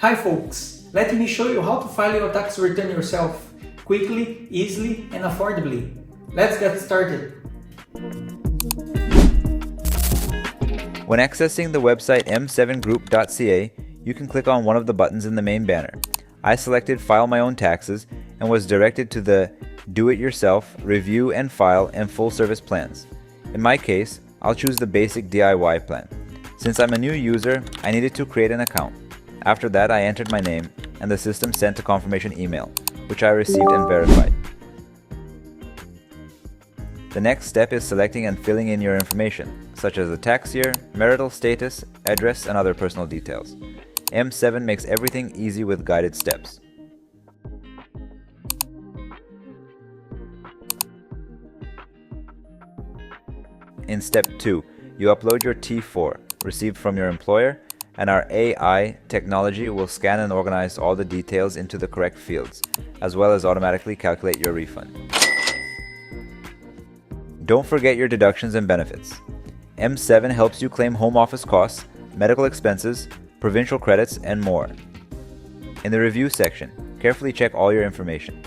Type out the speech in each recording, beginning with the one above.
Hi folks, let me show you how to file your tax return yourself, quickly, easily, and affordably. Let's get started. When accessing the website m7group.ca, you can click on one of the buttons in the main banner. I selected File My Own Taxes and was directed to the Do It Yourself, Review and File, and Full Service plans. In my case, I'll choose the basic DIY plan. Since I'm a new user, I needed to create an account. After that, I entered my name, and the system sent a confirmation email, which I received and verified. The next step is selecting and filling in your information, such as the tax year, marital status, address, and other personal details. M7 makes everything easy with guided steps. In step 2, you upload your T4, received from your employer, and our AI technology will scan and organize all the details into the correct fields, as well as automatically calculate your refund. Don't forget your deductions and benefits. M7 helps you claim home office costs, medical expenses, provincial credits, and more. In the review section, carefully check all your information.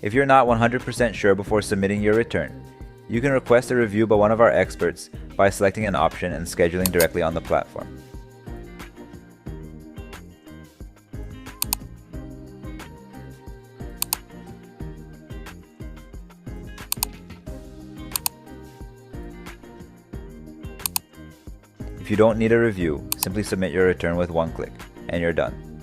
If you're not 100% sure before submitting your return, you can request a review by one of our experts by selecting an option and scheduling directly on the platform. If you don't need a review, simply submit your return with one click, and you're done.